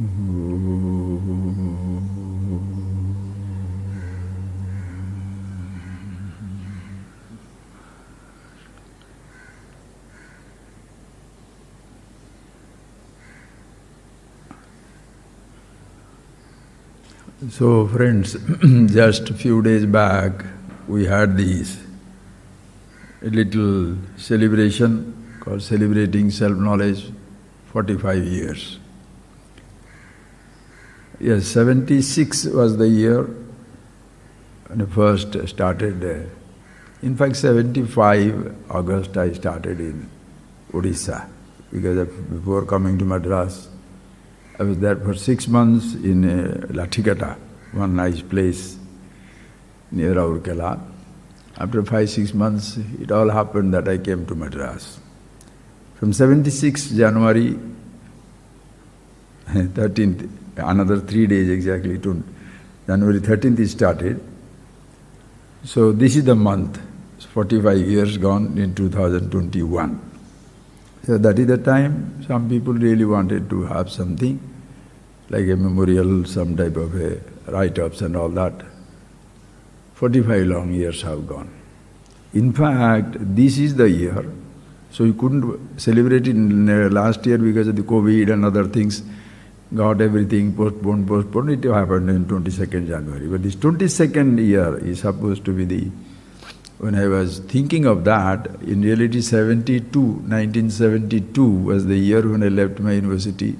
So friends, just a few days back we had a little celebration called Celebrating Self-Knowledge 45 years. Yes, 76 was the year when I first started. In fact, 75 August I started in Odisha, because before coming to Madras, I was there for 6 months in Lathikata, one nice place near Aurkela. After 5-6 months, it all happened that I came to Madras. From 76 January 13th, another 3 days exactly, to January 13th it started. So this is the month, 45 years gone in 2021. So that is the time some people really wanted to have something, like a memorial, some type of a write-ups and all that. 45 long years have gone. In fact, this is the year, so you couldn't celebrate it in last year because of the COVID and other things, got everything postponed. It happened in 22nd January. But this 22nd year is supposed to be when I was thinking of that, in reality 1972 was the year when I left my university.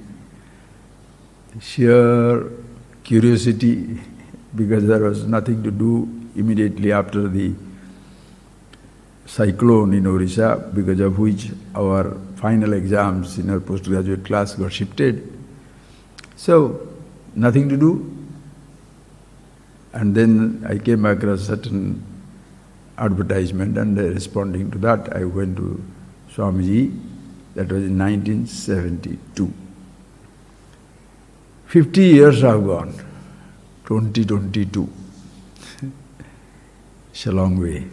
Sheer curiosity, because there was nothing to do immediately after the cyclone in Orissa, because of which our final exams in our postgraduate class got shifted. So, nothing to do. And then I came across certain advertisement, and responding to that, I went to Swamiji. That was in 1972. 50 years have gone, 2022. It's a long way.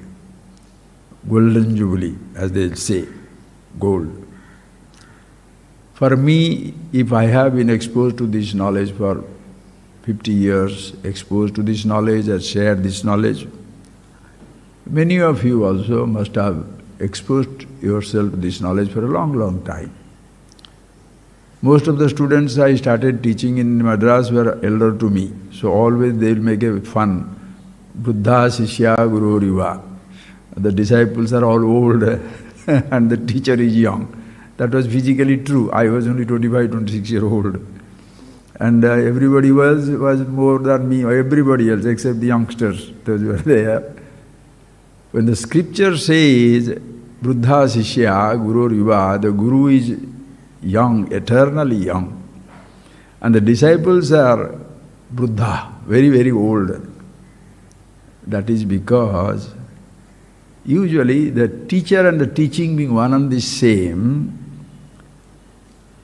Golden Jubilee, as they say, gold. For me, if I have been exposed to this knowledge for 50 years, exposed to this knowledge and shared this knowledge, many of you also must have exposed yourself to this knowledge for a long, long time. Most of the students I started teaching in Madras were elder to me, so always they will make a fun. Buddha Sishya Guru Riva. The disciples are all old and the teacher is young. That was physically true. I was only 25, 26 years old. And everybody was more than me, or everybody else except the youngsters, those who were there. When the scripture says, Buddha Sishya Guru Riva, the Guru is young, eternally young. And the disciples are Buddha, very, very old. That is because usually the teacher and the teaching being one and the same,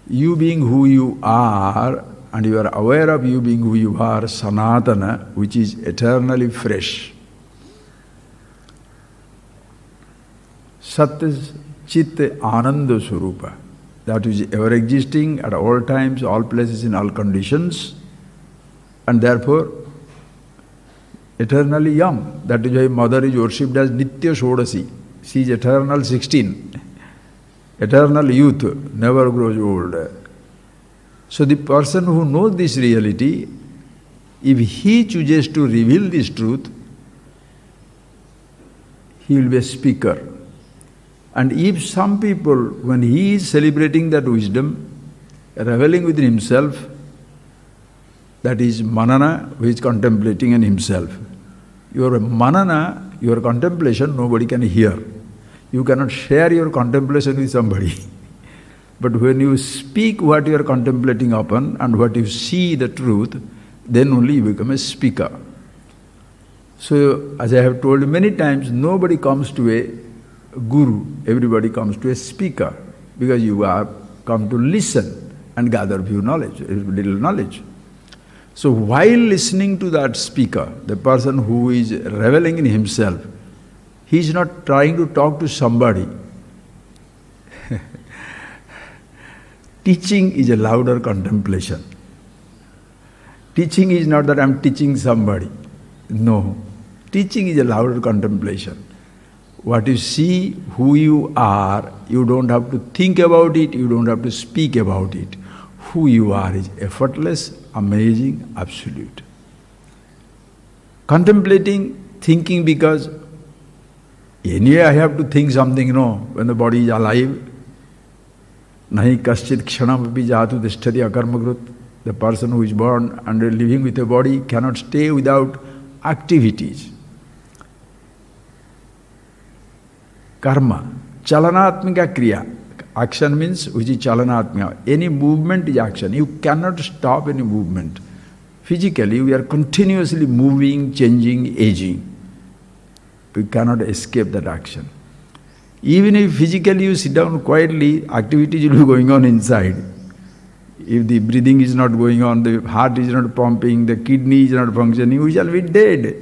you being who you are, and you are aware of you being who you are, Sanatana, which is eternally fresh. Sat is Chit Ananda Swarupa, that is ever existing at all times, all places, in all conditions, and therefore eternally young. That is why Mother is worshipped as Nitya Shodasi. She is eternal 16, eternal youth, never grows old. So the person who knows this reality, if he chooses to reveal this truth, he will be a speaker. And if some people, when he is celebrating that wisdom, reveling within himself, that is manana, who is contemplating in himself. Your manana, your contemplation, nobody can hear. You cannot share your contemplation with somebody. But when you speak what you are contemplating upon and what you see the truth, then only you become a speaker. So, as I have told you many times, nobody comes to a guru, everybody comes to a speaker, because you have come to listen and gather few knowledge, little knowledge. So while listening to that speaker, the person who is reveling in himself, he is not trying to talk to somebody. Teaching is a louder contemplation. Teaching is not that I am teaching somebody. No. Teaching is a louder contemplation. What you see, who you are, you don't have to think about it, you don't have to speak about it. Who you are is effortless, amazing, absolute. Contemplating, thinking because anyway I have to think something, no, when the body is alive. Nahi kaschit kshanam api jatu tishtati akarmakrut. The person who is born and living with a body cannot stay without activities. Karma, chalanatmika kriya. Action means which is chalanatmika. Any movement is action. You cannot stop any movement. Physically, we are continuously moving, changing, aging. We cannot escape that action. Even if physically you sit down quietly, activities will be going on inside. If the breathing is not going on, the heart is not pumping, the kidney is not functioning, we shall be dead.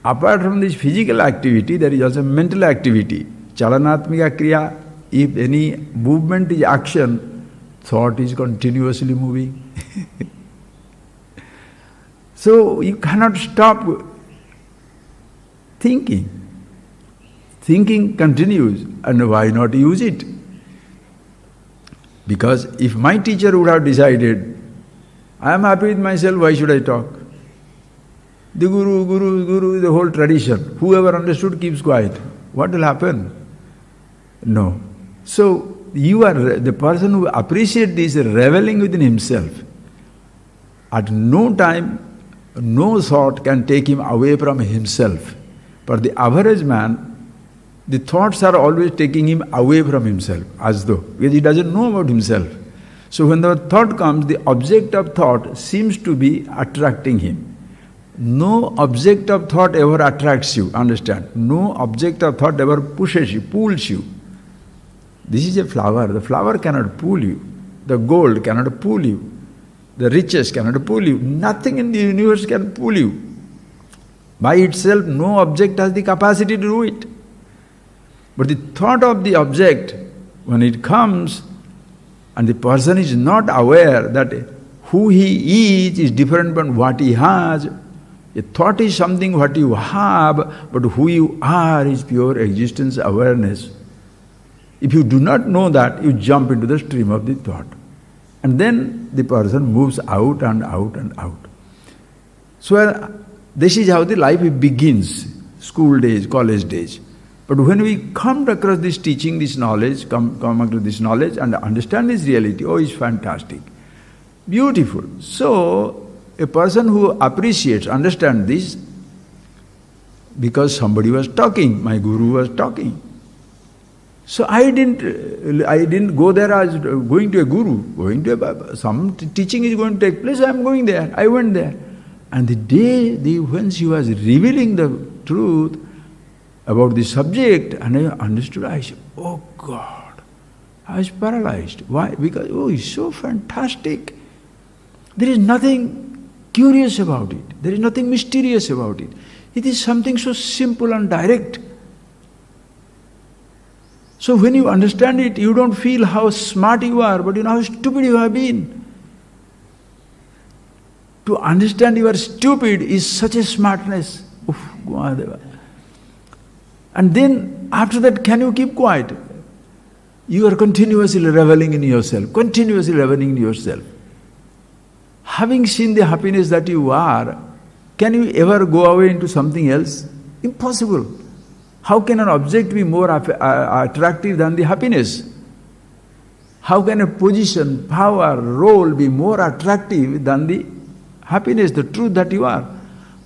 Apart from this physical activity, there is also mental activity. Chalanatmika kriya, if any movement is action, thought is continuously moving. So you cannot stop thinking. Thinking continues, and why not use it? Because if my teacher would have decided, I am happy with myself, why should I talk? The guru, the whole tradition. Whoever understood keeps quiet. What will happen? No. So, you are the person who appreciates this reveling within himself. At no time, no thought can take him away from himself. For the average man, the thoughts are always taking him away from himself, as though, because he doesn't know about himself. So when the thought comes, the object of thought seems to be attracting him. No object of thought ever attracts you, understand? No object of thought ever pushes you, pulls you. This is a flower. The flower cannot pull you. The gold cannot pull you. The riches cannot pull you. Nothing in the universe can pull you. By itself, no object has the capacity to do it. But the thought of the object, when it comes, and the person is not aware that who he is different from what he has. A thought is something what you have, but who you are is pure existence awareness. If you do not know that, you jump into the stream of the thought. And then the person moves out and out and out. So this is how the life begins, school days, college days. But when we come across this teaching, this knowledge, come across this knowledge and understand this reality, oh, it's fantastic, beautiful. So, a person who appreciates, understands this, because somebody was talking, my guru was talking. So I didn't go there as going to a guru, going to some teaching is going to take place, I am going there, I went there. And the day when she was revealing the truth about the subject, and I understood, I said, oh God, I was paralyzed. Why? Because, oh, it's so fantastic. There is nothing curious about it. There is nothing mysterious about it. It is something so simple and direct. So when you understand it, you don't feel how smart you are, but you know how stupid you have been. To understand you are stupid is such a smartness. Oof, Gumadeva. And then, after that, can you keep quiet? You are continuously reveling in yourself, continuously reveling in yourself. Having seen the happiness that you are, can you ever go away into something else? Impossible. How can an object be more attractive than the happiness? How can a position, power, role be more attractive than the happiness, the truth that you are?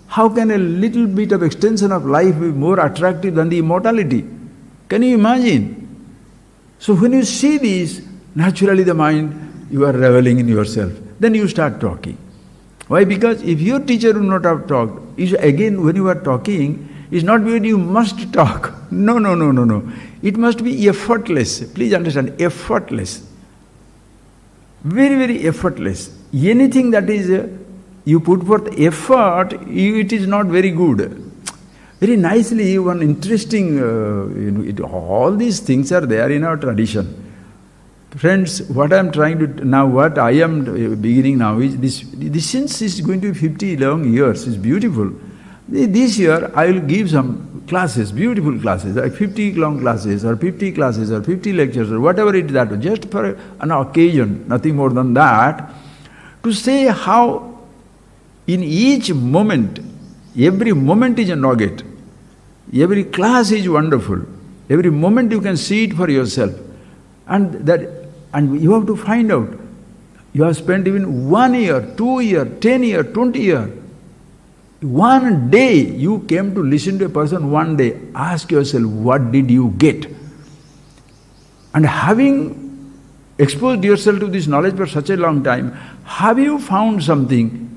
How can a little bit of extension of life be more attractive than the immortality? Can you imagine? So when you see this, naturally the mind, you are reveling in yourself. Then you start talking. Why? Because if your teacher would not have talked, again when you are talking, it's not because you must talk. No. It must be effortless. Please understand, effortless. Very, very effortless. Anything that is, you put forth effort, it is not very good. Very nicely, one interesting, all these things are there in our tradition. Friends, what I am trying to, now what I am beginning now is this since is going to be 50 long years, it's beautiful. This year I will give some classes, beautiful classes, like 50 long classes or 50 classes or 50 lectures or whatever it is that, just for an occasion, nothing more than that, to say how in each moment, every moment is a nugget, every class is wonderful, every moment you can see it for yourself. And you have to find out, you have spent even 1 year, 2 year, 10 year, 20 year. One day you came to listen to a person, one day, ask yourself, what did you get? And having exposed yourself to this knowledge for such a long time, have you found something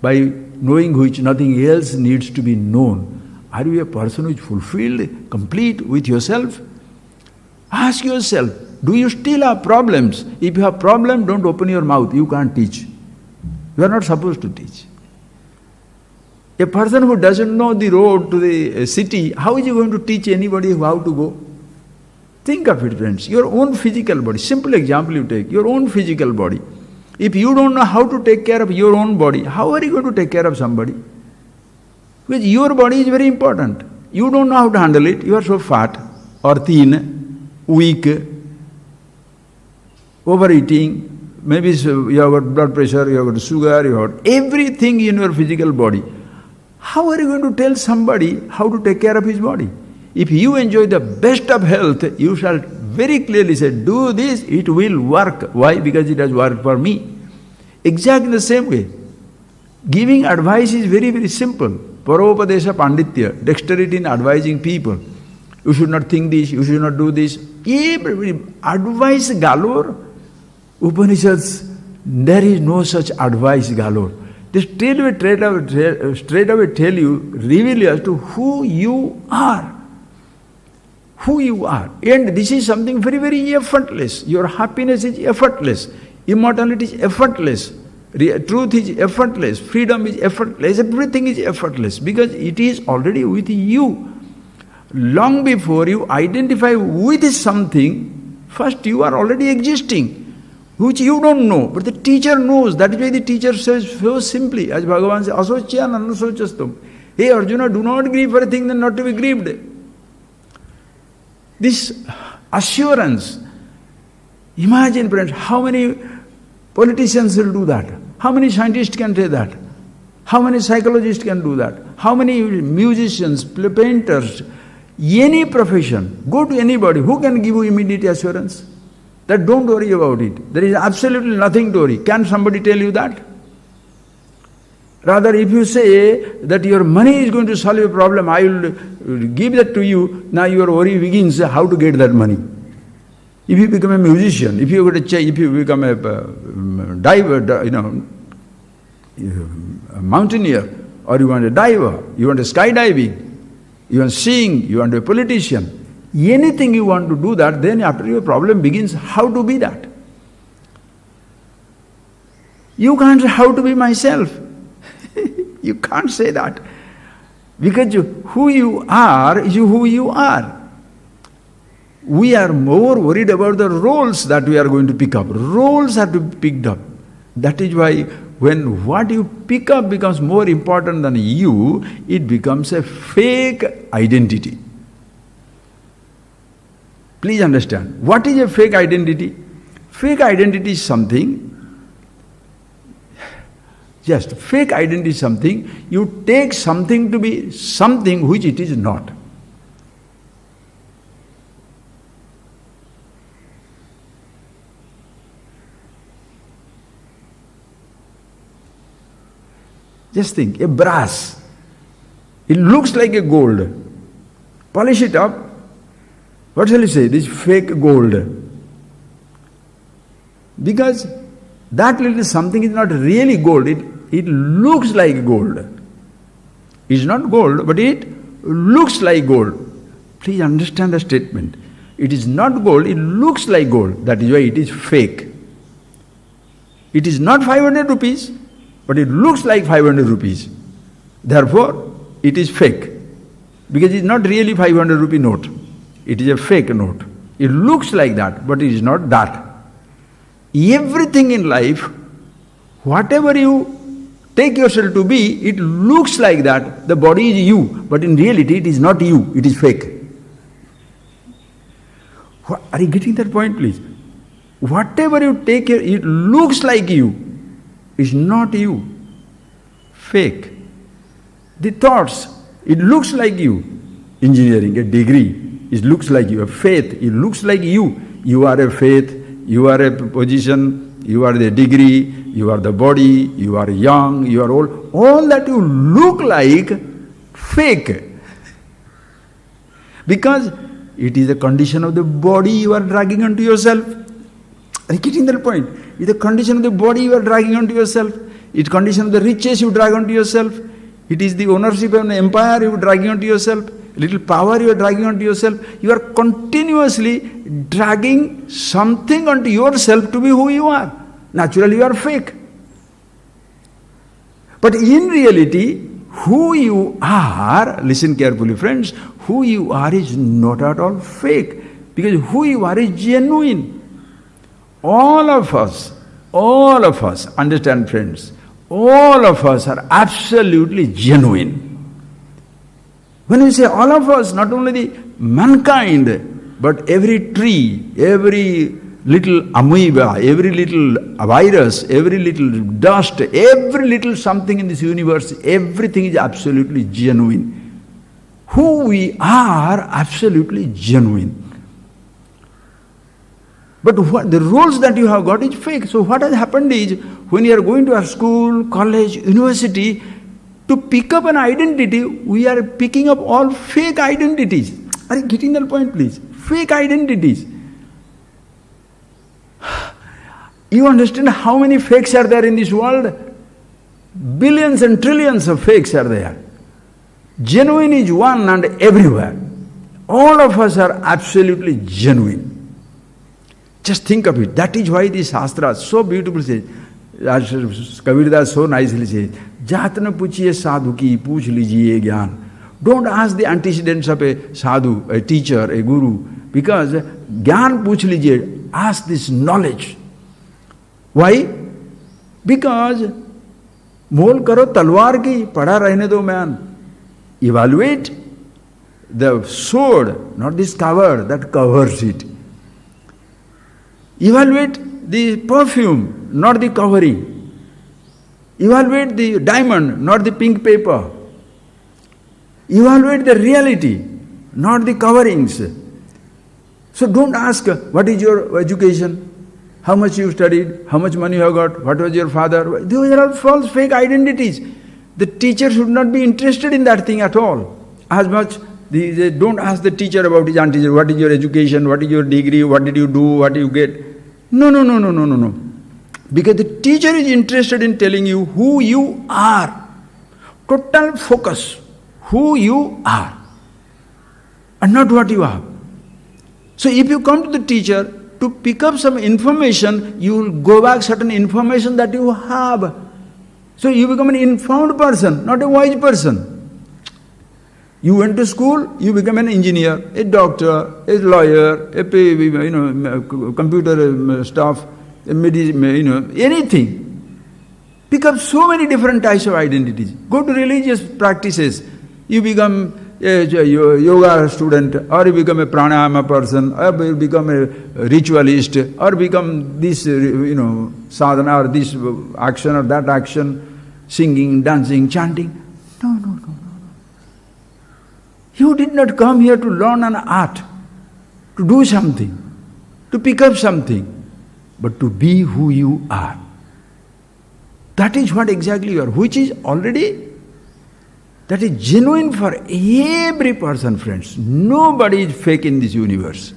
by knowing which nothing else needs to be known? Are you a person who is fulfilled, complete with yourself? Ask yourself, do you still have problems? If you have problems, don't open your mouth, you can't teach. You are not supposed to teach. A person who doesn't know the road to the city, how is he going to teach anybody how to go? Think of it, friends. Your own physical body, simple example you take, your own physical body. If you don't know how to take care of your own body, how are you going to take care of somebody? Because your body is very important. You don't know how to handle it, you are so fat or thin, weak, overeating, maybe you have got blood pressure, you have got sugar, you have got everything in your physical body. How are you going to tell somebody how to take care of his body? If you enjoy the best of health, you shall very clearly say, do this, it will work. Why? Because it has worked for me. Exactly the same way. Giving advice is very, very simple. Paropadesha Panditya, dexterity in advising people. You should not think this, you should not do this. Advice galore. Upanishads, there is no such advice galore. They straight away tell you, reveal you as to who you are. Who you are. And this is something very, very effortless. Your happiness is effortless. Immortality is effortless. Truth is effortless. Freedom is effortless. Everything is effortless because it is already with you. Long before you identify with something, first you are already existing, which you don't know, but the teacher knows. That is why the teacher says so simply, as Bhagavan says, asocya nanusochastum. Hey Arjuna, do not grieve for a thing that not to be grieved. This assurance, imagine friends, how many politicians will do that? How many scientists can say that? How many psychologists can do that? How many musicians, painters, any profession, go to anybody, who can give you immediate assurance? That don't worry about it. There is absolutely nothing to worry. Can somebody tell you that? Rather, if you say that your money is going to solve a problem, I will give that to you, now your worry begins how to get that money. If you become a musician, if you become a diver, a mountaineer, or you want a diver, you want a skydiving, you want sing, you want to be a politician, anything you want to do that, then after your problem begins, how to be that? You can't say how to be myself. You can't say that. Because who you are is who you are. We are more worried about the roles that we are going to pick up. Roles have to be picked up. That is why when what you pick up becomes more important than you, it becomes a fake identity. Please understand, what is a fake identity? Fake identity is something, fake identity is something, you take something to be something which it is not. Just think, a brass, it looks like a gold. Polish it up, what shall you say? This fake gold. Because that little something is not really gold, it looks like gold. It is not gold, but it looks like gold. Please understand the statement. It is not gold, it looks like gold. That is why it is fake. It is not 500 rupees, but it looks like 500 rupees. Therefore, it is fake. Because it is not really 500 rupee note. It is a fake note. It looks like that, but it is not that. everything in life, whatever you take yourself to be, it looks like that. The body is you, but in reality it is not you, it is fake. Are you getting that point, please? Whatever you take, it looks like you, is not you. Fake. The thoughts, it looks like you. Engineering, a degree, it looks like you. A faith, it looks like you. You are a faith, you are a position, you are the degree, you are the body, you are young, you are old. All that you look like, fake. Because it is a condition of the body you are dragging onto yourself. Are you getting that point? It is the condition of the body you are dragging onto yourself. It is condition of the riches you drag onto yourself. It is the ownership of an empire you are dragging onto yourself. Little power you are dragging onto yourself. You are continuously dragging something onto yourself to be who you are. Naturally you are fake. But in reality, who you are, listen carefully friends, who you are is not at all fake. Because who you are is genuine. All of us, understand friends, all of us are absolutely genuine. When we say all of us, not only the mankind, but every tree, every little amoeba, every little virus, every little dust, every little something in this universe, everything is absolutely genuine. Who we are, absolutely genuine. But what the roles that you have got is fake. So what has happened is, when you are going to a school, college, university, to pick up an identity, we are picking up all fake identities. Are you getting that point, please? Fake identities. You understand how many fakes are there in this world? Billions and trillions of fakes are there. Genuine is one and everywhere. All of us are absolutely genuine. Just think of it. That is why the Shastra so beautiful says, as Kabirdas so nicely says, Jatna puchiye sadhu ki, pooch lijiye gyan. Don't ask the antecedents of a sadhu, a teacher, a guru, because gyan pooch lijiye, ask this knowledge. Why? Because mol karo talwar ki, pada rehne do man. Evaluate the sword, not this cover that covers it. Evaluate the perfume, not the covering. Evaluate the diamond, not the pink paper. Evaluate the reality, not the coverings. So don't ask, what is your education? How much you studied? How much money you have got? What was your father? Those are all false, fake identities. The teacher should not be interested in that thing at all. As much, they don't ask the teacher about his antecedent. What is your education? What is your degree? What did you do? What did you get? No. Because the teacher is interested in telling you who you are. Total focus. Who you are. And not what you are. So if you come to the teacher to pick up some information, you will go back certain information that you have. So you become an informed person, not a wise person. You went to school, you become an engineer, a doctor, a lawyer, a computer staff, anything. Pick up so many different types of identities. Go to religious practices. You become a yoga student, or you become a pranayama person, or you become a ritualist, or become this, sadhana, or this action or that action, singing, dancing, chanting. No. You did not come here to learn an art, to do something, to pick up something, but to be who you are. That is what exactly you are, which is already, that is genuine for every person, friends. Nobody is fake in this universe.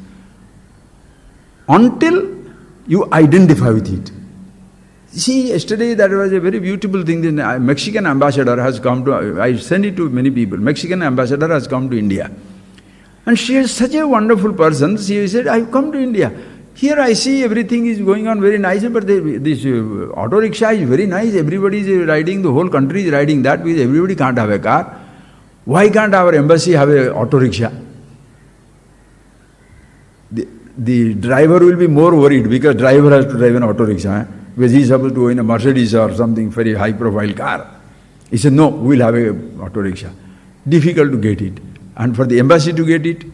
Until you identify with it. See, yesterday that was a very beautiful thing. The Mexican ambassador has come to, I send it to many people. Mexican ambassador has come to India. And she is such a wonderful person. She said, I've come to India. Here I see everything is going on very nice, but this auto rickshaw is very nice. Everybody is riding, the whole country is riding that, because everybody can't have a car. Why can't our embassy have an auto rickshaw? the driver will be more worried because driver has to drive an auto rickshaw. Because he is supposed to go in a Mercedes or something very high profile car. He said, no, we'll have a auto rickshaw. Difficult to get it. And for the embassy to get it,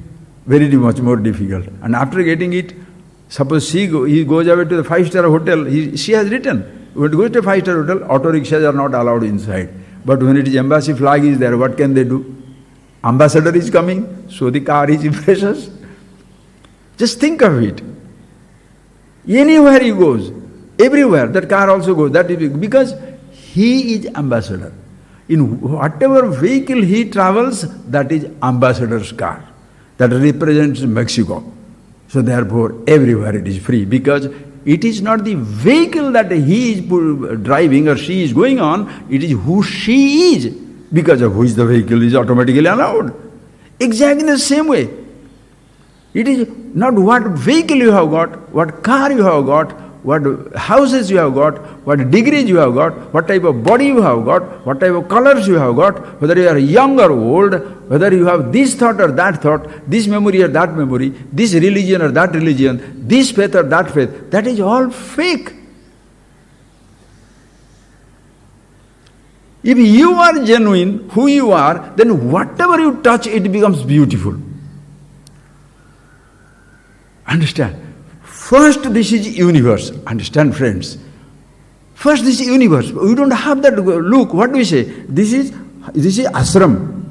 very much more difficult. And after getting it, suppose he goes away to the 5-star hotel, she has written, when it goes to a 5-star hotel, auto rickshaws are not allowed inside. But when it is embassy flag is there, what can they do? Ambassador is coming, so the car is precious. Just think of it. Anywhere he goes, everywhere, that car also goes. That is because he is ambassador. In whatever vehicle he travels, that is ambassador's car. That represents Mexico. So therefore, everywhere it is free because it is not the vehicle that he is driving or she is going on, it is who she is, because of which the vehicle is automatically allowed. Exactly the same way. It is not what vehicle you have got, what car you have got, what houses you have got, what degrees you have got, what type of body you have got, what type of colors you have got, whether you are young or old, whether you have this thought or that thought, this memory or that memory, this religion or that religion, this faith or that faith, that is all fake. If you are genuine, who you are, then whatever you touch, it becomes beautiful. Understand? First, this is universe. Understand, friends? First, this is universe. We don't have that look. What do we say? This is ashram.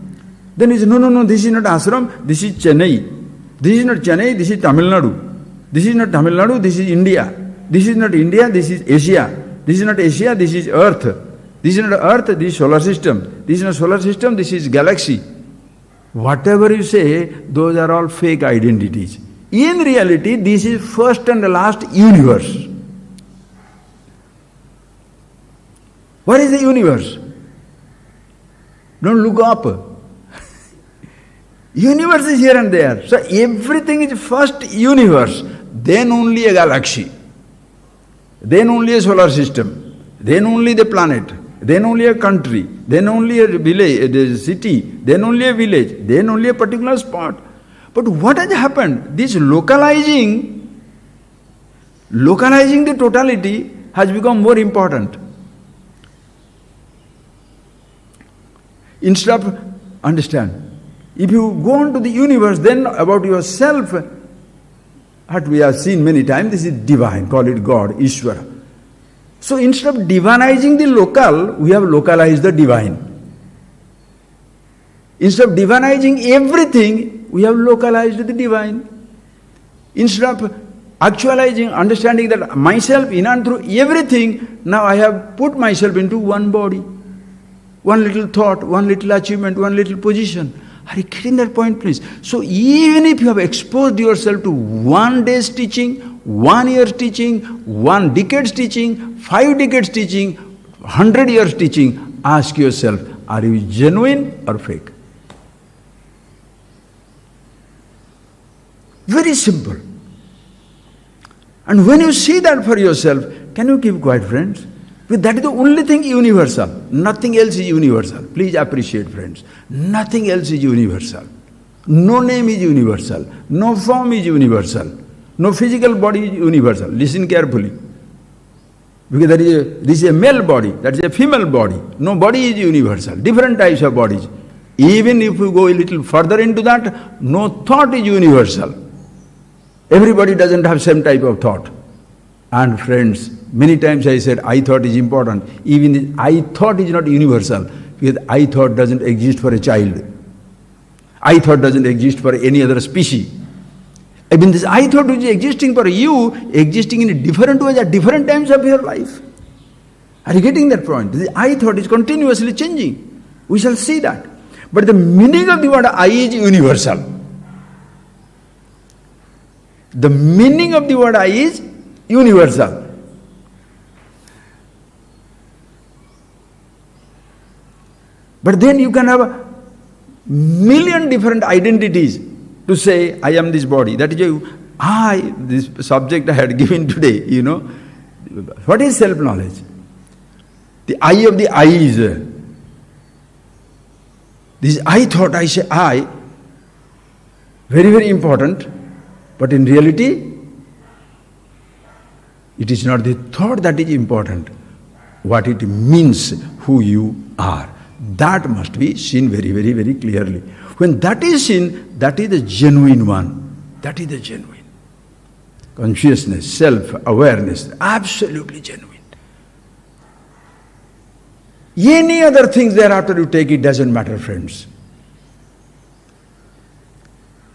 Then he says, no, this is not ashram, this is Chennai. This is not Chennai, this is Tamil Nadu. This is not Tamil Nadu, this is India. This is not India, this is Asia. This is not Asia, this is Earth. This is not Earth, this is solar system. This is not solar system, this is galaxy. Whatever you say, those are all fake identities. In reality, this is first and last universe. What is the universe? Don't look up. Universe is here and there. So everything is first universe, then only a galaxy, then only a solar system, then only the planet, then only a country, then only a village, a city, then only a village, then only a particular spot. But what has happened? This localizing the totality has become more important. Instead of, understand, if you go on to the universe, then about yourself, what we have seen many times, this is divine, call it God, Ishvara. So instead of divinizing the local, we have localized the divine. Instead of divinizing everything, we have localized the divine. Instead of actualizing, understanding that myself in and through everything, now I have put myself into one body, one little thought, one little achievement, one little position. Are you getting that point, please? So even if you have exposed yourself to 1 day's teaching, 1 year's teaching, 1 decade's teaching, 5 decades teaching, 100 years teaching, ask yourself, are you genuine or fake? Very simple. And when you see that for yourself, can you keep quiet, friends? Because that is the only thing universal. Nothing else is universal. Please appreciate, friends. Nothing else is universal. No name is universal. No form is universal. No physical body is universal. Listen carefully. Because this is a male body, that is a female body. No body is universal. Different types of bodies. Even if you go a little further into that, no thought is universal. Everybody doesn't have same type of thought. And friends, many times I said I thought is important. Even I thought is not universal, because I thought doesn't exist for a child. I thought doesn't exist for any other species. I mean, this I thought which is existing for you, existing in a different ways at different times of your life. Are you getting that point? This I thought is continuously changing. We shall see that. But the meaning of the word I is universal. The meaning of the word I is universal. But then you can have a million different identities to say, I am this body. That is why this subject I had given today, you know. What is self-knowledge? The I of the I is. This I thought, I say I, very, very important. But in reality, it is not the thought that is important. What it means, who you are. That must be seen very, very, very clearly. When that is seen, that is the genuine one. That is the genuine. Consciousness, self-awareness, absolutely genuine. Any other things thereafter you take, it doesn't matter, friends.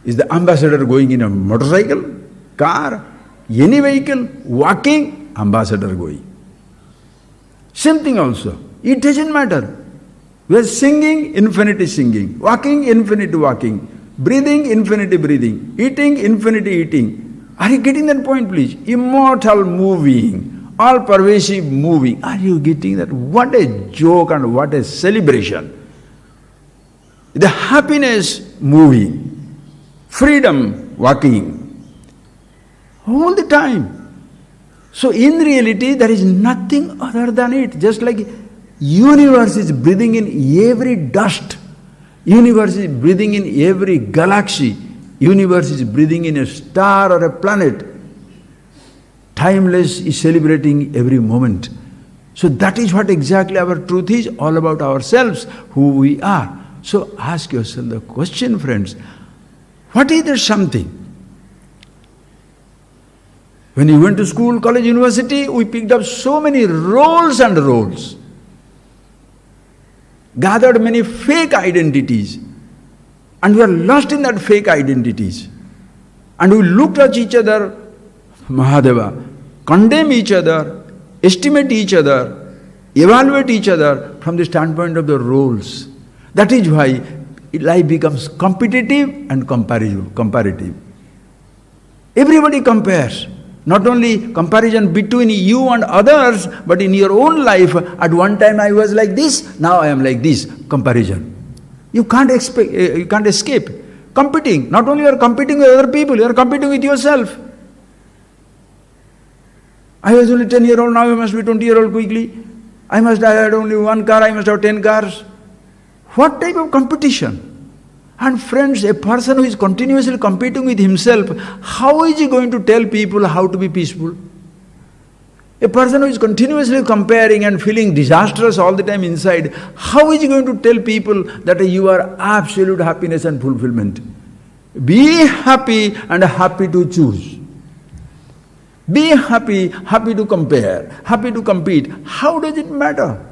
Is the ambassador going in a motorcycle, car, any vehicle, walking, ambassador going. Same thing also. It doesn't matter. We are singing, infinity singing. Walking, infinity walking. Breathing, infinity breathing. Eating, infinity eating. Are you getting that point, please? Immortal moving. All pervasive moving. Are you getting that? What a joke and what a celebration. The happiness moving. Freedom walking. All the time. So in reality, there is nothing other than it. Just like universe is breathing in every dust. Universe is breathing in every galaxy. Universe is breathing in a star or a planet. Timeless is celebrating every moment. So that is what exactly our truth is, all about ourselves, who we are. So ask yourself the question, friends, what is there something? When you went to school, college, university, we picked up so many roles and roles. Gathered many fake identities. And we are lost in that fake identities. And we looked at each other, Mahadeva, condemn each other, estimate each other, evaluate each other from the standpoint of the roles. That is why life becomes competitive and comparative. Everybody compares. Not only comparison between you and others, but in your own life. At one time I was like this, now I am like this. Comparison. You can't escape. Competing. Not only you are competing with other people, you are competing with yourself. I was only 10-year-old, now I must be 20-year-old quickly. I had only one car, I must have 10 cars. What type of competition? And friends, a person who is continuously competing with himself, how is he going to tell people how to be peaceful? A person who is continuously comparing and feeling disastrous all the time inside, how is he going to tell people that you are absolute happiness and fulfillment? Be happy and happy to choose. Be happy, happy to compare, happy to compete. How does it matter?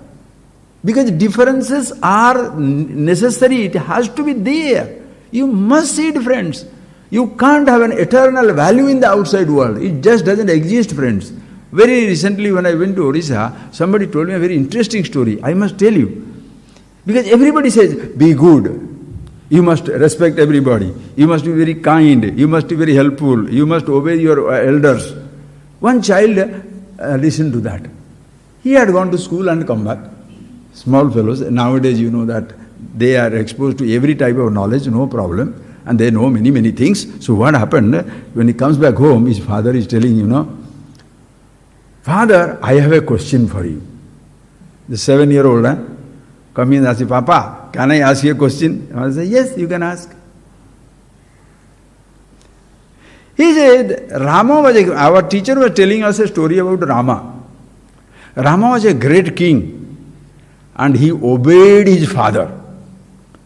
Because differences are necessary, it has to be there. You must see it, friends. You can't have an eternal value in the outside world. It just doesn't exist, friends. Very recently when I went to Odisha, somebody told me a very interesting story. I must tell you. Because everybody says, be good. You must respect everybody. You must be very kind. You must be very helpful. You must obey your elders. One child listened to that. He had gone to school and come back. Small fellows, nowadays you know that they are exposed to every type of knowledge, no problem, and they know many, many things. So what happened, when he comes back home, his father is telling, Father, I have a question for you. The 7-year-old come in and asks, Papa, can I ask you a question? I say, yes, you can ask. He said, our teacher was telling us a story about Rama. Rama was a great king. And he obeyed his father.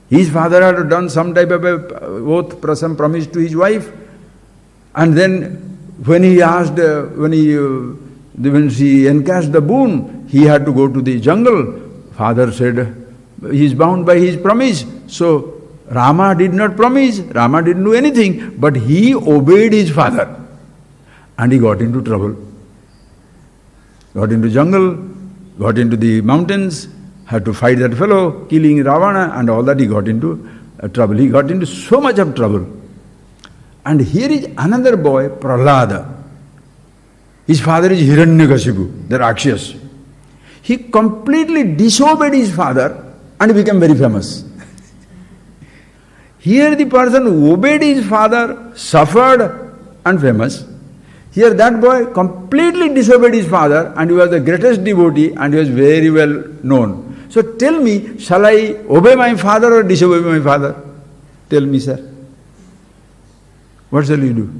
His father had done some type of oath, some promise to his wife. And then when he asked, when she encashed the boon, he had to go to the jungle. Father said, he is bound by his promise. So Rama did not promise, Rama didn't do anything, but he obeyed his father. And he got into trouble. Got into jungle, got into the mountains, had to fight that fellow, killing Ravana, and all that. He got into trouble. He got into so much of trouble. And here is another boy, Prahlada. His father is Hiranyakashipu, the Rakshas. He completely disobeyed his father and became very famous. Here the person who obeyed his father, suffered and famous. Here that boy completely disobeyed his father and he was the greatest devotee and he was very well known. So tell me, shall I obey my father or disobey my father? Tell me, sir. What shall you do?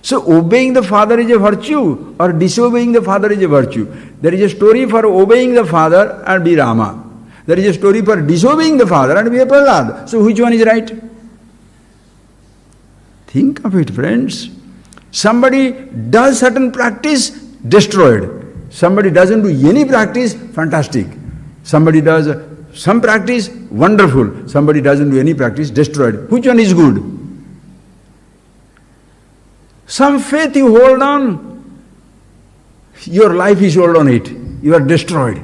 So obeying the father is a virtue, or disobeying the father is a virtue. There is a story for obeying the father and be Rama. There is a story for disobeying the father and be a Prahlad. So which one is right? Think of it, friends. Somebody does certain practice, destroyed. Somebody doesn't do any practice, fantastic. Somebody does some practice, wonderful. Somebody doesn't do any practice, destroyed. Which one is good? Some faith you hold on, your life is hold on it. You are destroyed.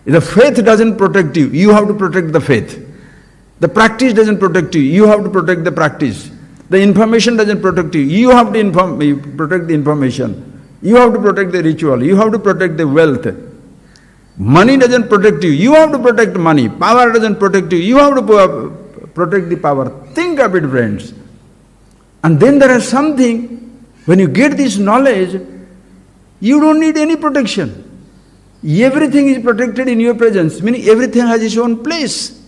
If the faith doesn't protect you, you have to protect the faith. The practice doesn't protect you, you have to protect the practice. The information doesn't protect you, you have to protect the information. You have to protect the ritual, you have to protect the wealth. Money doesn't protect you, you have to protect money. Power doesn't protect you, you have to protect the power. Think of it, friends. And then there is something, when you get this knowledge, you don't need any protection. Everything is protected in your presence, meaning everything has its own place.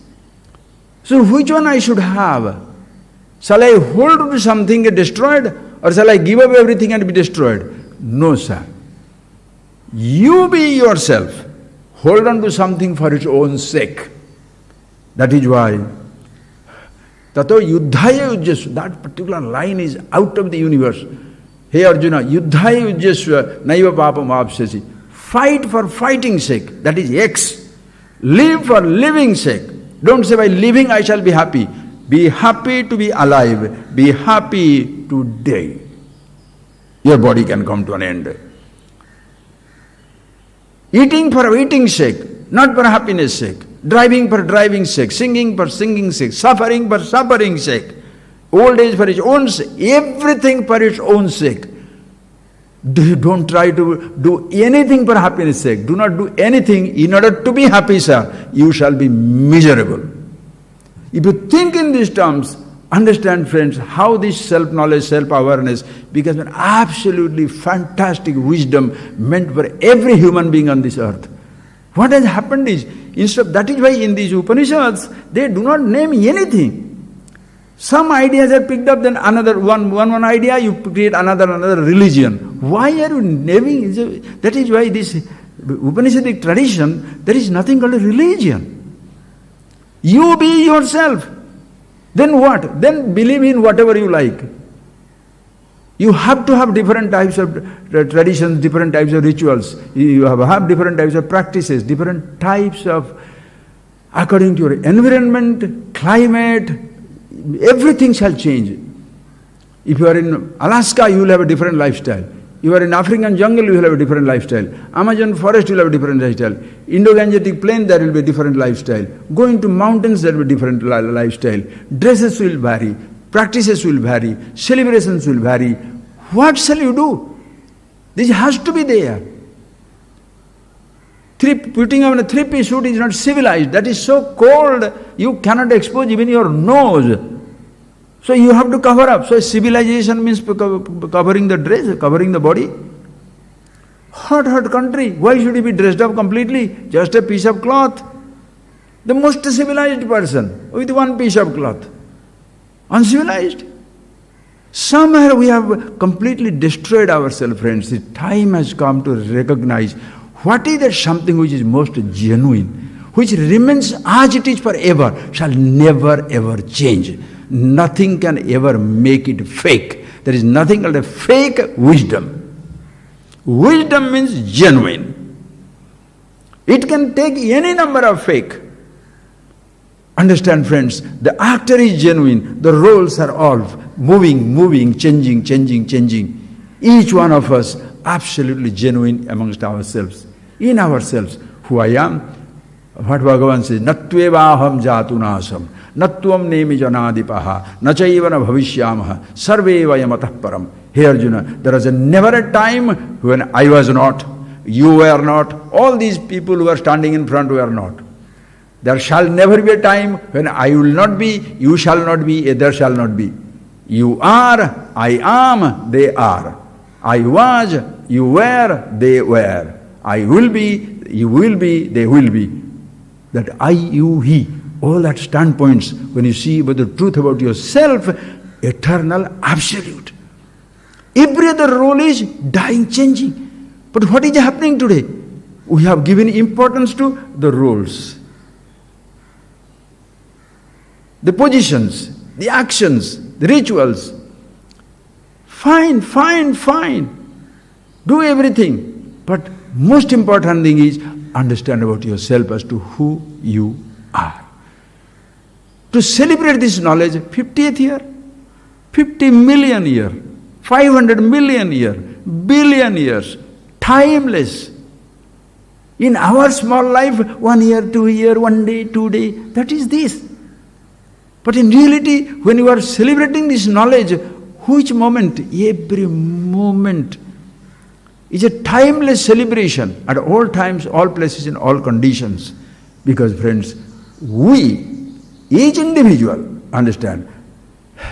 So which one I should have? Shall I hold to something and destroyed, or shall I give up everything and be destroyed? No, sir. You be yourself. Hold on to something for its own sake. That is why Tato yuddhaya yujyasva, that particular line is out of the universe. Hey Arjuna, yuddhaya yujyasva naiva papam apsyasi. Fight for fighting's sake, that is X. Live for living sake. Don't say by living I shall be happy. Be happy to be alive. Be happy to die. Your body can come to an end. Eating for eating's sake, not for happiness sake. Driving for driving's sake, singing for singing's sake, suffering for suffering's sake, old age for its own sake, everything for its own sake. Don't try to do anything for happiness sake. Do not do anything in order to be happy, sir. You shall be miserable. If you think in these terms, understand, friends, how this self-knowledge, self-awareness becomes an absolutely fantastic wisdom meant for every human being on this earth. What has happened is, that is why in these Upanishads, they do not name anything. Some ideas are picked up, then another one idea, you create another religion. Why are you naming? That is why this Upanishadic tradition, there is nothing called a religion. You be yourself. Then what? Then believe in whatever you like. You have to have different types of traditions, different types of rituals. You have different types of practices, different types of, according to your environment, climate, everything shall change. If you are in Alaska, you will have a different lifestyle. You are in African jungle, you will have a different lifestyle. Amazon forest, you will have a different lifestyle. Indo-Gangetic plain, there will be a different lifestyle. Going to mountains, there will be a different lifestyle. Dresses will vary. Practices will vary, celebrations will vary. What shall you do? This has to be there. Putting on a three-piece suit is not civilized. That is so cold, you cannot expose even your nose. So you have to cover up. So civilization means covering the dress, covering the body. Hot country. Why should you be dressed up completely? Just a piece of cloth. The most civilized person with one piece of cloth. Uncivilized. Somewhere we have completely destroyed ourselves, friends. The time has come to recognize what is that something which is most genuine, which remains as it is forever, shall never ever change. Nothing can ever make it fake. There is nothing called a fake wisdom. Wisdom means genuine. It can take any number of fake. Understand, friends, the actor is genuine, the roles are all moving, changing. Each one of us absolutely genuine amongst ourselves, in ourselves. Who I am, what Bhagavan says, Natvevaham jatunasam, Natvam nemi janadipaha, Nachayivana bhavishyamaha, Sarveva yamatah param. Hey Arjuna, there was never a time when I was not, you were not, all these people who are standing in front were not. There shall never be a time when I will not be, you shall not be, there shall not be. You are, I am, they are. I was, you were, they were. I will be, you will be, they will be. That I, you, he, all that standpoints, when you see about the truth about yourself, eternal, absolute. Every other role is dying, changing. But what is happening today? We have given importance to the roles, the positions, the actions, the rituals. Fine. Do everything. But most important thing is understand about yourself as to who you are. To celebrate this knowledge, 50th year, 50 million year, 500 million year, billion years, timeless. In our small life, 1 year, 2 year, 1 day, 2 day, that is this. But in reality, when you are celebrating this knowledge, which moment? Every moment is a timeless celebration at all times, all places, in all conditions. Because friends, we, each individual, understand,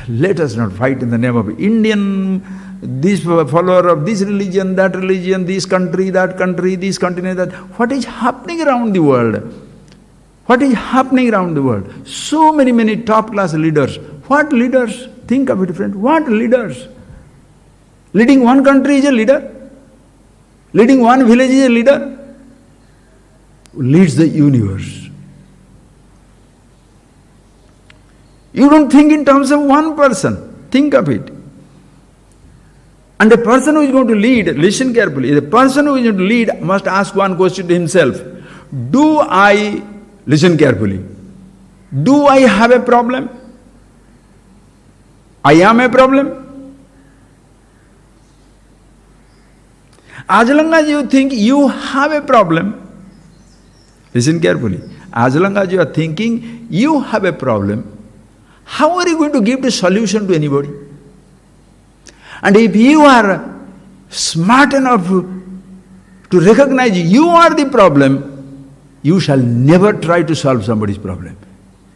let us not fight in the name of Indian, this follower of this religion, this country, this continent, that. What is happening around the world? What is happening around the world? So many top-class leaders. What leaders? Think of it, friend. What leaders? Leading one country is a leader. Leading one village is a leader. Leads the universe. You don't think in terms of one person. Think of it. And a person who is going to lead, listen carefully, the person who is going to lead must ask one question to himself. Listen carefully, do I have a problem? I am a problem? As long as you think you have a problem, listen carefully, as long as you are thinking you have a problem, how are you going to give the solution to anybody? And if you are smart enough to recognize you are the problem, you shall never try to solve somebody's problem.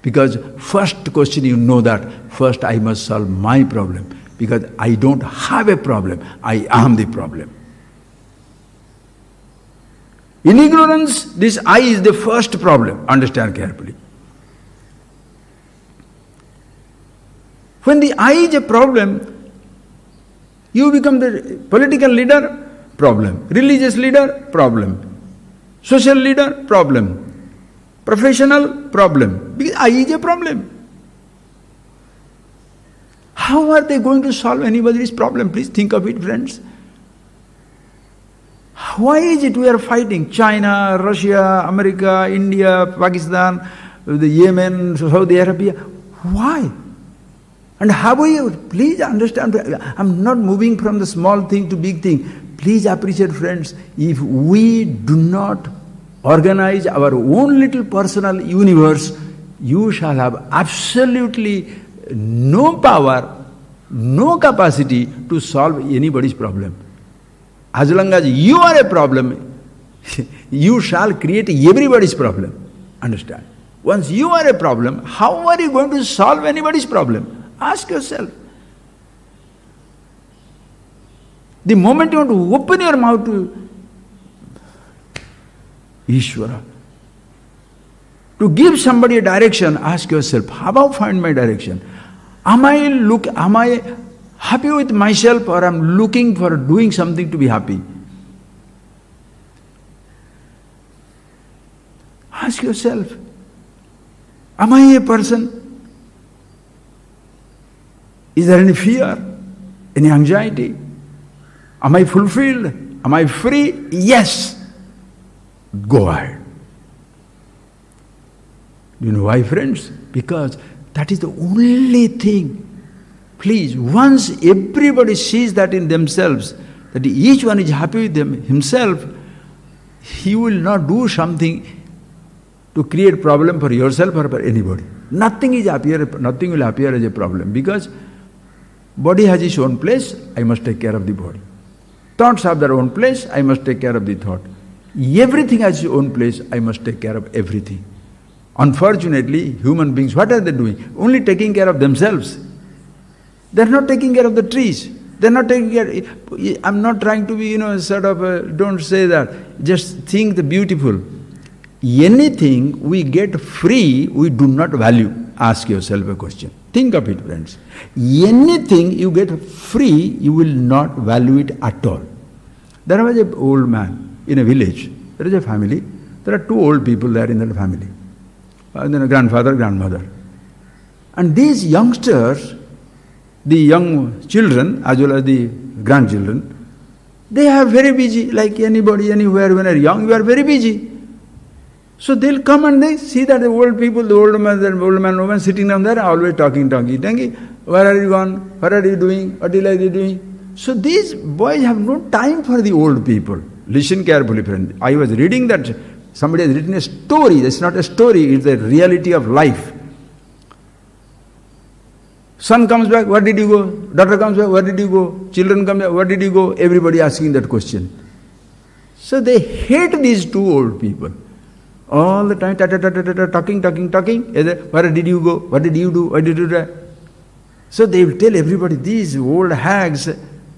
Because first question you know that, first I must solve my problem. Because I don't have a problem, I am the problem. In ignorance, this I is the first problem. Understand carefully. When the I is a problem, you become the political leader, problem. Religious leader, problem. Social leader, problem. Professional, problem. Because I is a problem. How are they going to solve anybody's problem? Please think of it, friends. Why is it we are fighting? China, Russia, America, India, Pakistan, the Yemen, Saudi Arabia. Why? And how are you? Please understand, I'm not moving from the small thing to big thing. Please appreciate, friends, if we do not organize our own little personal universe, you shall have absolutely no power, no capacity to solve anybody's problem. As long as you are a problem, you shall create everybody's problem. Understand? Once you are a problem, how are you going to solve anybody's problem? Ask yourself. The moment you want to open your mouth to Ishvara, to give somebody a direction, ask yourself, how do I find my direction? Am I happy with myself, or am looking for doing something to be happy? Ask yourself, am I a person? Is there any fear, any anxiety? Am I fulfilled? Am I free? Yes. Go ahead. You know why, friends? Because that is the only thing. Please, once everybody sees that in themselves, that each one is happy with himself, he will not do something to create problem for yourself or for anybody. Nothing will appear as a problem, because body has its own place, I must take care of the body. Thoughts have their own place, I must take care of the thought. Everything has its own place, I must take care of everything. Unfortunately, human beings, what are they doing? Only taking care of themselves. They're not taking care of the trees. They're not taking care. I'm not trying to be, don't say that. Just think the beautiful. Anything we get free, we do not value. ask yourself a question. Think of it, friends. Anything you get free, you will not value it at all. There was an old man in a village. There is a family. There are two old people there in that family. And then a grandfather, grandmother. And these youngsters, the young children as well as the grandchildren, they are very busy, like anybody, anywhere. When you are young, you are very busy. So they'll come and they see that the old people, the old man, woman sitting down there, always talking. Where are you gone? What are you doing? What are you doing? So these boys have no time for the old people. Listen carefully, friend. I was reading that somebody has written a story. It's not a story, it's the reality of life. Son comes back, where did you go? Daughter comes back, where did you go? Children come back, where did you go? Everybody asking that question. So they hate these two old people. All the time, talking. Where did you go? What did you do? What did you do? So they will tell everybody, these old hags,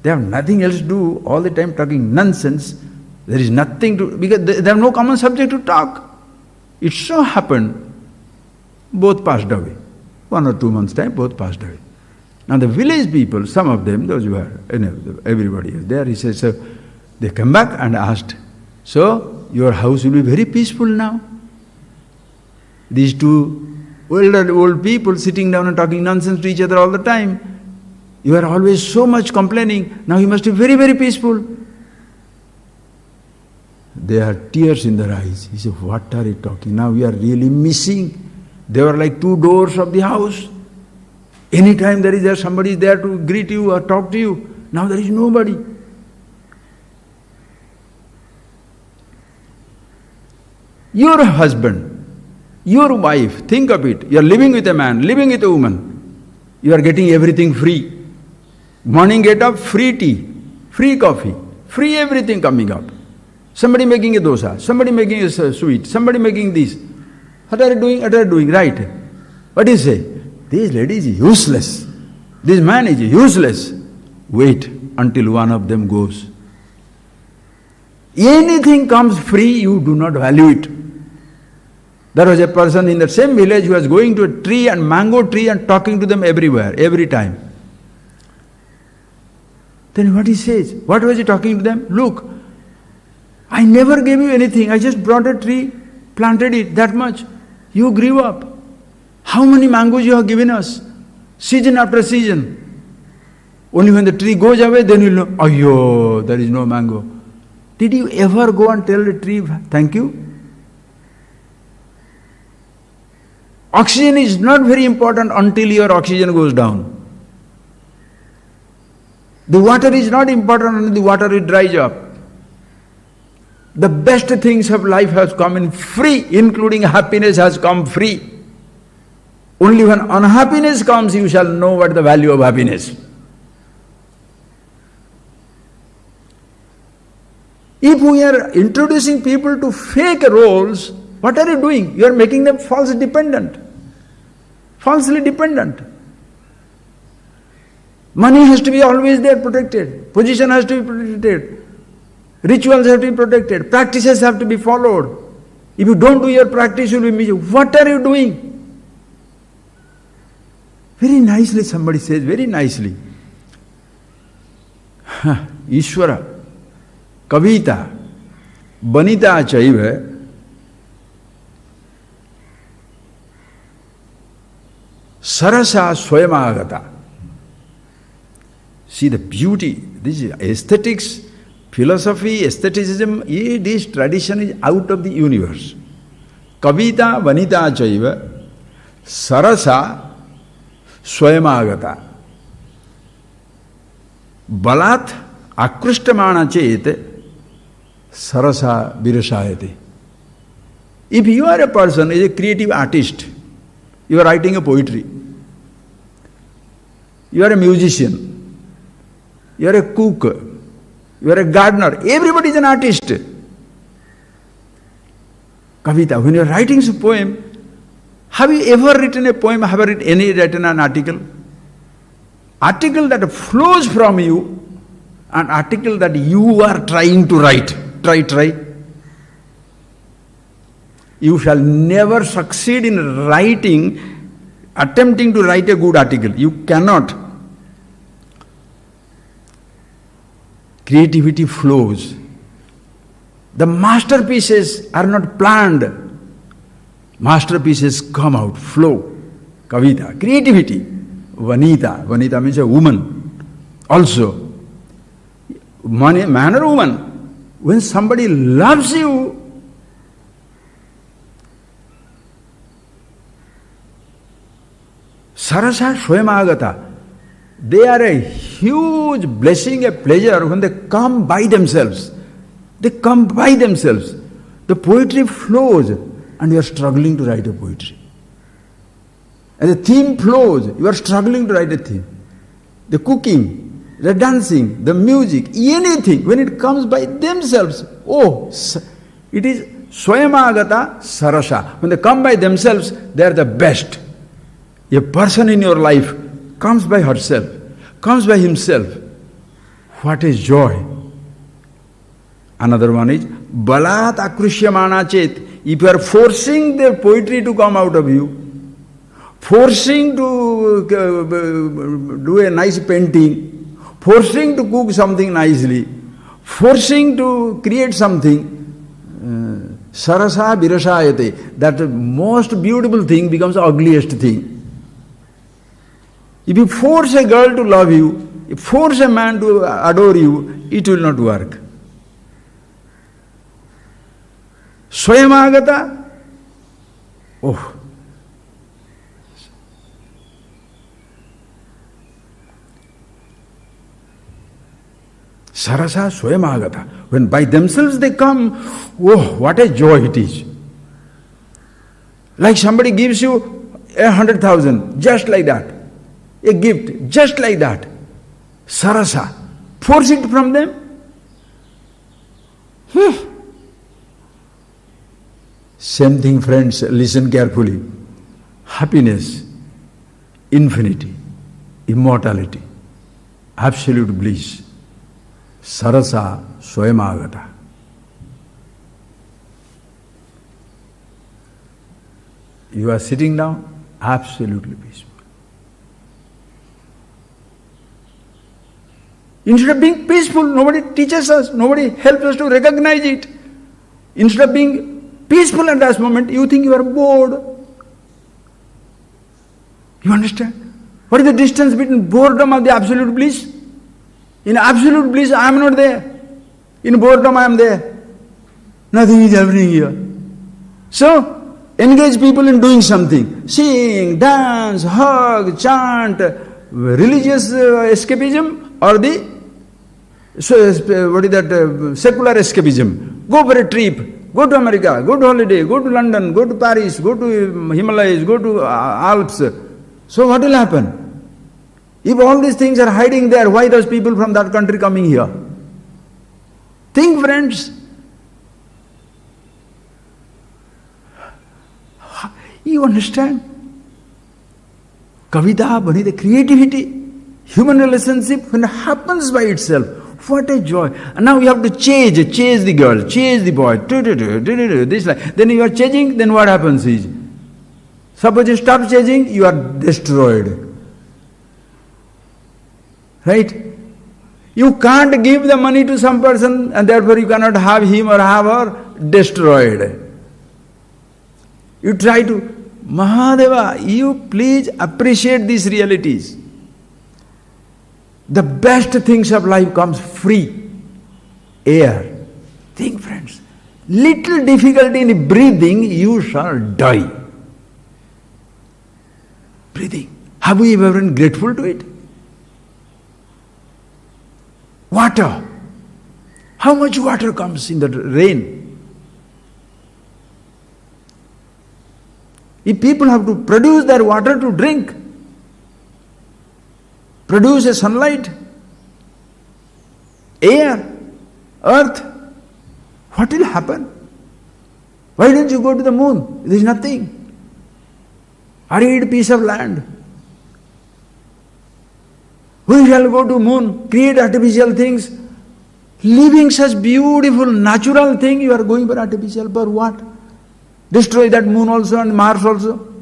they have nothing else to do, all the time talking nonsense. There is nothing to, because they have no common subject to talk. It so happened, both passed away. 1 or 2 months' time, both passed away. Now the village people, some of them, those who were, everybody was there, he says, so they come back and asked, so your house will be very peaceful now. These two old people sitting down and talking nonsense to each other all the time. You are always so much complaining. Now you must be very, very peaceful. There are tears in their eyes. He said, what are you talking? Now we are really missing. They were like two doors of the house. Anytime there somebody is there to greet you or talk to you. Now there is nobody. Your husband, your wife, think of it. You are living with a man, living with a woman. You are getting everything free. Morning get up, free tea, free coffee, free everything coming up. Somebody making a dosa, somebody making a sweet, somebody making this. What are you doing? What are you doing? Right. What do you say? This lady is useless. This man is useless. Wait until one of them goes. Anything comes free, you do not value it. There was a person in the same village who was going to a tree and mango tree and talking to them everywhere, every time. Then what he says? What was he talking to them? Look, I never gave you anything. I just brought a tree, planted it, that much. You grew up. How many mangoes you have given us? Season after season. Only when the tree goes away, then you'll know, oh, there is no mango. Did you ever go and tell the tree, thank you? Oxygen is not very important until your oxygen goes down. The water is not important until the water dries up. The best things of life has come in free, including happiness has come free. Only when unhappiness comes, you shall know what the value of happiness. If we are introducing people to fake roles, what are you doing? You are making them falsely dependent. Money has to be always there protected. Position has to be protected. Rituals have to be protected. Practices have to be followed. If you don't do your practice, you will be miserable. What are you doing? Very nicely somebody says, very nicely. Ishvara, Kavita, Banita Chaiva, Sarasa Swayamagata. See the beauty. This is aesthetics, philosophy, aestheticism. This tradition is out of the universe. Kavita Vanita Chaiva Sarasa Swayamagata. Balat Akrishtamana Chet Sarasa Virashayate. If you are a person, is a creative artist, you are writing a poetry, you are a musician, you are a cook, you are a gardener, everybody is an artist. Kavita, when you are writing a poem, have you ever written a poem, have you written an article? Article that flows from you, an article that you are trying to write. Try. You shall never succeed in writing attempting to write a good article. You cannot. Creativity flows. The masterpieces are not planned. Masterpieces come out, flow. Kavita, creativity. Vanita. Vanita means a woman. Also, man or woman. When somebody loves you, Sarasa Swayamagata. They are a huge blessing, a pleasure when they come by themselves. They come by themselves. The poetry flows and you are struggling to write a poetry. And the theme flows, you are struggling to write a theme. The cooking, the dancing, the music, anything, when it comes by themselves, it is Swayamagata Sarasa. When they come by themselves, they are the best. A person in your life comes by herself, comes by himself. What is joy? Another one is Balat Akrishyamana Chet. If you are forcing the poetry to come out of you, forcing to do a nice painting, forcing to cook something nicely, forcing to create something, Sarasa Virashayate, that most beautiful thing becomes the ugliest thing. If you force a girl to love you, if you force a man to adore you, it will not work. Swayamagata, Sarasa Swayamagata. When by themselves they come, what a joy it is. Like somebody gives you 100,000, just like that. A gift, just like that. Sarasa. Force it from them. Same thing, friends, listen carefully. Happiness, infinity, immortality, absolute bliss. Sarasa Swayamagata. You are sitting down, absolutely peaceful. Instead of being peaceful, nobody teaches us, nobody helps us to recognize it. Instead of being peaceful at that moment, you think you are bored. You understand? What is the distance between boredom and the absolute bliss? In absolute bliss, I am not there. In boredom, I am there. Nothing is happening here. So, engage people in doing something. Sing, dance, hug, chant, religious escapism or the secular escapism. Go for a trip, go to America, go to holiday, go to London, go to Paris, go to Himalayas, go to Alps. So what will happen? If all these things are hiding there, why those people from that country coming here? Think, friends. You understand? Kavita, Bani, creativity, human relationship, when it happens by itself, what a joy. And now you have to chase the girl, chase the boy, this like. Then you are chasing, then what happens is, suppose you stop chasing, you are destroyed. Right? You can't give the money to some person and therefore you cannot have him or have her destroyed. You try to, Mahadeva, you please appreciate these realities. The best things of life comes free. Air. Think, friends. Little difficulty in breathing, you shall die. Breathing. Have we ever been grateful to it? Water. How much water comes in the rain? If people have to produce their water to drink, produce a sunlight, air, earth, what will happen? Why don't you go to the moon? There is nothing. Arid piece of land. We shall go to moon, create artificial things. Leaving such beautiful, natural thing, you are going for artificial, for what? Destroy that moon also and Mars also.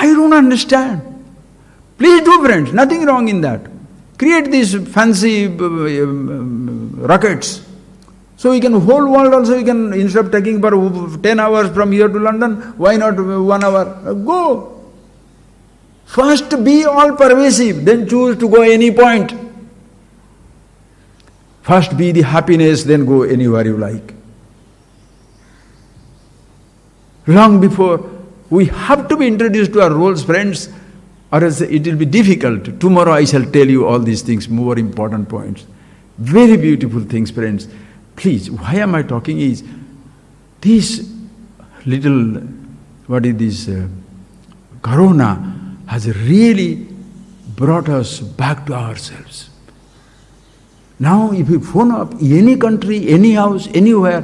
I don't understand. Please do, friends, nothing wrong in that. Create these fancy rockets. So we can, whole world also we can, instead of taking for 10 hours from here to London, why not 1 hour? Go. First be all pervasive, then choose to go any point. First be the happiness, then go anywhere you like. Long before, we have to be introduced to our roles, friends, or else it will be difficult. Tomorrow I shall tell you all these things, more important points. Very beautiful things, friends. Please, why am I talking is, this little, what is this, Corona has really brought us back to ourselves. Now if you phone up any country, any house, anywhere,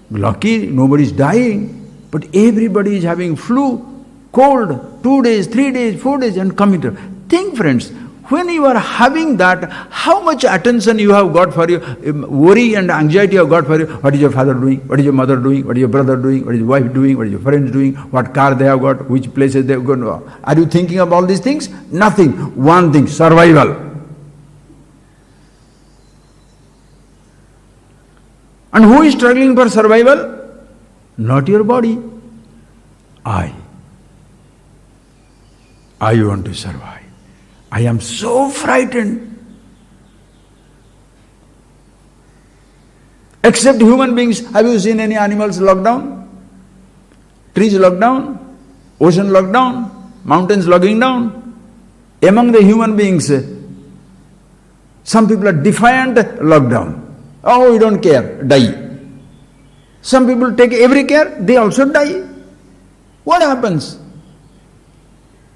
lucky nobody is dying, but everybody is having flu, cold, 2 days, 3 days, 4 days, and commuter. Think, friends, when you are having that, how much attention you have got for your worry and anxiety you have got for you. What is your father doing? What is your mother doing? What is your brother doing? What is your wife doing? What is your friends doing? What car they have got? Which places they have gone? Are you thinking of all these things? Nothing. One thing, survival. And who is struggling for survival? Not your body. I want to survive. I am so frightened. Except human beings, have you seen any animals locked down? Trees locked down? Ocean locked down? Mountains locking down? Among the human beings, some people are defiant lockdown. Oh, we don't care, die. Some people take every care, they also die. What happens?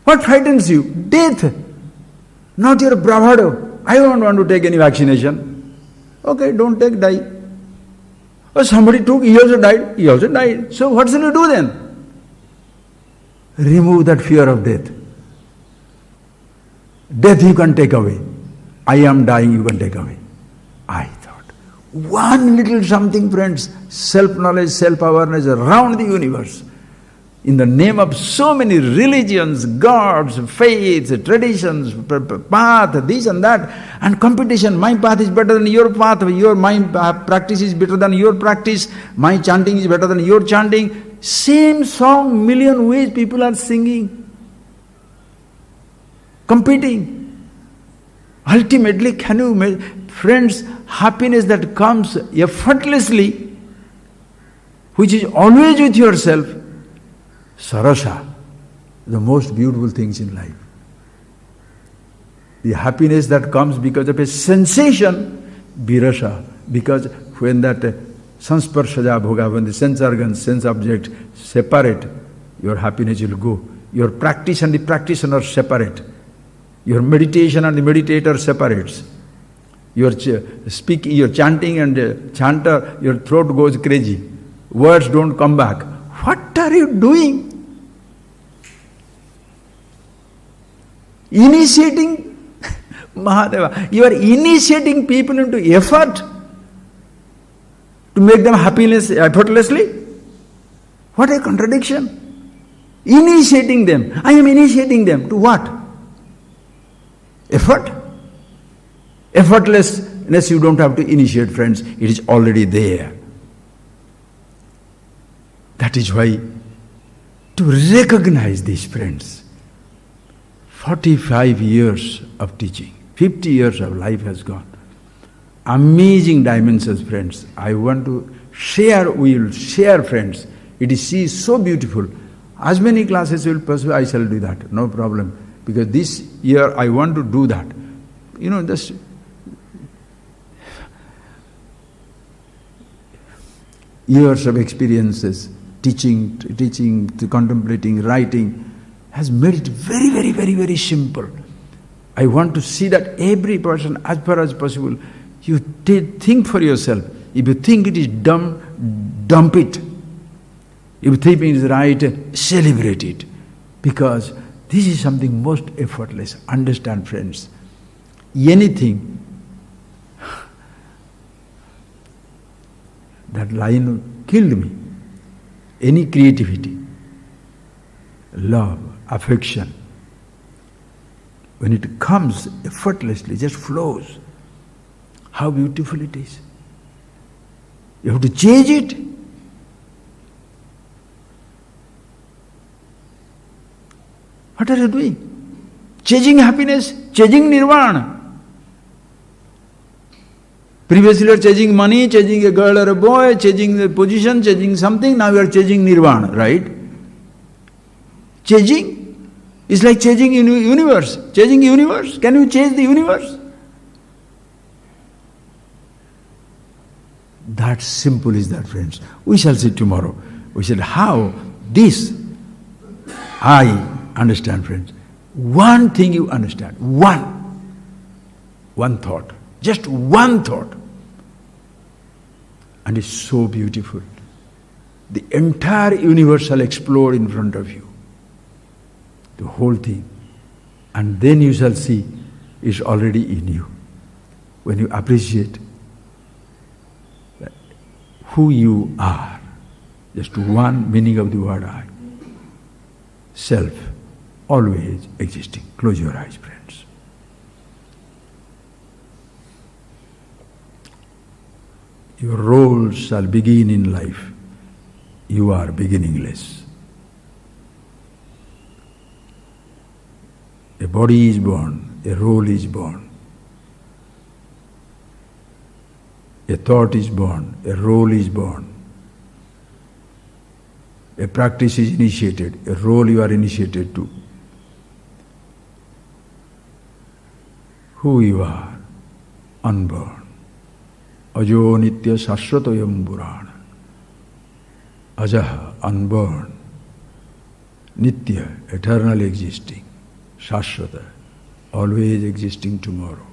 What frightens you? Death. Not your bravado. I don't want to take any vaccination. Okay, don't take, die. Or somebody took, he also died. So what shall you do then? Remove that fear of death. Death you can take away. I am dying, you can take away. I thought, one little something, friends, self-knowledge, self-awareness around the universe. In the name of so many religions, gods, faiths, traditions, path, this and that, and competition. My path is better than your path, my practice is better than your practice, my chanting is better than your chanting. Same song, million ways people are singing, competing. Ultimately, can you, friends, happiness that comes effortlessly, which is always with yourself, Sarasa, the most beautiful things in life. The happiness that comes because of a sensation, Birasa, because when that sansparshaja bhoga, when the sense organs, sense object separate, your happiness will go. Your practice and the practitioner separate. Your meditation and the meditator separates. Your speaking, your chanting and chanter, your throat goes crazy. Words don't come back. What are you doing? Initiating Mahadeva. You are initiating people into effort to make them happiness effortlessly. What a contradiction. Initiating them. I am initiating them to what? Effort? Effortlessness you don't have to initiate, friends. It is already there. That is why to recognize these, friends, 45 years of teaching, 50 years of life has gone. Amazing dimensions, friends. I want to share, we will share, friends. It is so beautiful. As many classes will pursue, I shall do that, no problem. Because this year I want to do that. You know, this years of experiences, teaching, contemplating, writing, has made it very, very, very, very simple. I want to see that every person, as far as possible, you think for yourself. If you think it is dumb, dump it. If you think it is right, celebrate it. Because this is something most effortless. Understand, friends. Anything, that line killed me. Any creativity. love, affection, when it comes effortlessly, just flows, how beautiful it is. You have to change it. What are you doing? Chasing happiness, chasing nirvana. Previously you are chasing money, chasing a girl or a boy, chasing the position, chasing something, now you are chasing nirvana, right? Chasing is like chasing universe. Chasing universe. Can you chase the universe? That simple is that, friends. We shall see tomorrow. We shall how this I understand, friends. One thing you understand. One thought. Just one thought. And it's so beautiful. The entire universe shall explode in front of you. The whole thing. And then you shall see it's already in you. When you appreciate who you are. Just one meaning of the word I. Self, always existing. Close your eyes, friends. Your role shall begin in life. You are beginningless. A body is born, a role is born. A thought is born, a role is born. A practice is initiated, a role you are initiated to. Who you are, unborn. Ajo nitya sashvatayam purana. Ajaha, unborn. Nitya, eternally existing. Shashvata, always existing tomorrow.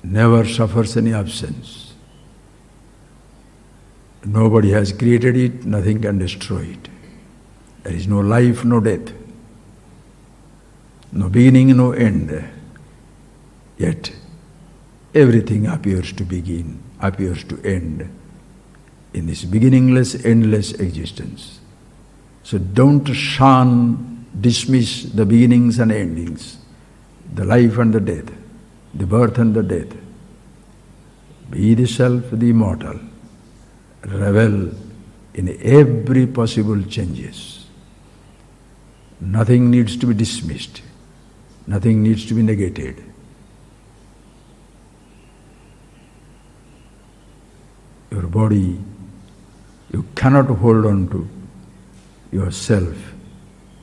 Never suffers any absence. Nobody has created it, nothing can destroy it. There is no life, no death. No beginning, no end. Yet, everything appears to begin, appears to end in this beginningless, endless existence. So don't shun, dismiss the beginnings and endings, the life and the death, the birth and the death. Be the self, the immortal. Revel in every possible changes. Nothing needs to be dismissed. Nothing needs to be negated. Your body, you cannot hold on to. Yourself,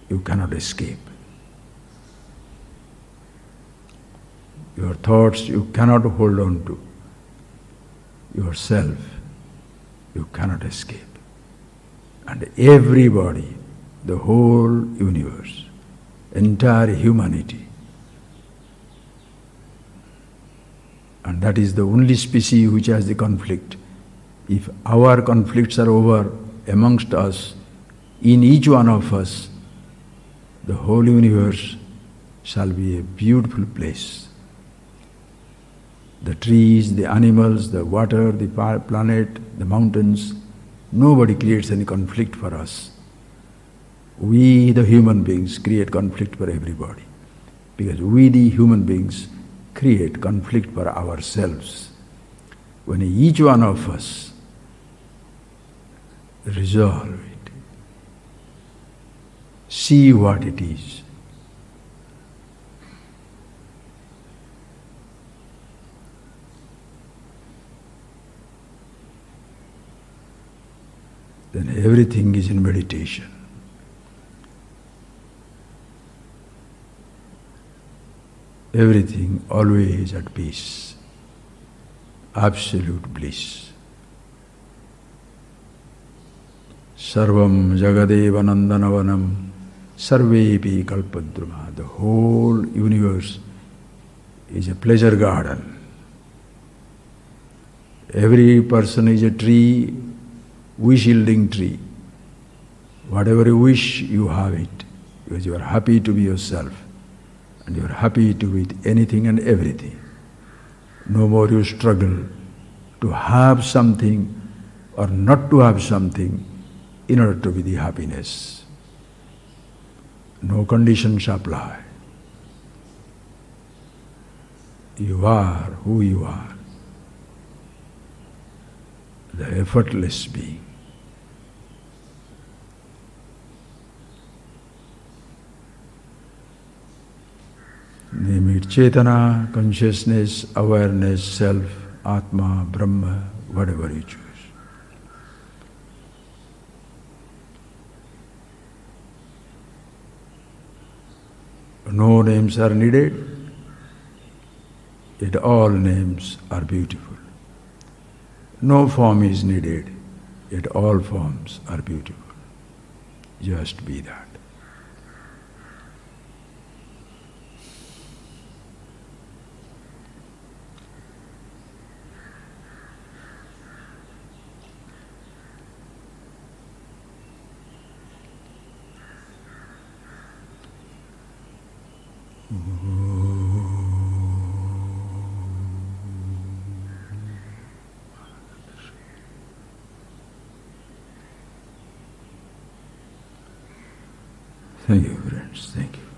you cannot escape. Your thoughts, you cannot hold on to. Yourself, you cannot escape. And everybody, the whole universe, entire humanity. And that is the only species which has the conflict. If our conflicts are over amongst us, in each one of us, the whole universe shall be a beautiful place. The trees, the animals, the water, the planet, the mountains, nobody creates any conflict for us. We, the human beings, create conflict for everybody. Because we, the human beings, create conflict for ourselves. When each one of us resolve it, see what it is, then everything is in meditation. Everything always at peace, absolute bliss. Sarvam Jagadeva Nandanavanam Sarvepi Kalpadruma. The whole universe is a pleasure garden. Every person is a tree, wish-yielding tree. Whatever you wish, you have it. Because you are happy to be yourself. And you are happy to be with anything and everything. No more you struggle to have something or not to have something in order to be the happiness. No conditions apply. You are who you are, the effortless being. Name it Chetana, consciousness, awareness, self, Atma, Brahma, whatever you choose. No names are needed, yet all names are beautiful. No form is needed, yet all forms are beautiful. Just be that. Thank you, friends. Thank you.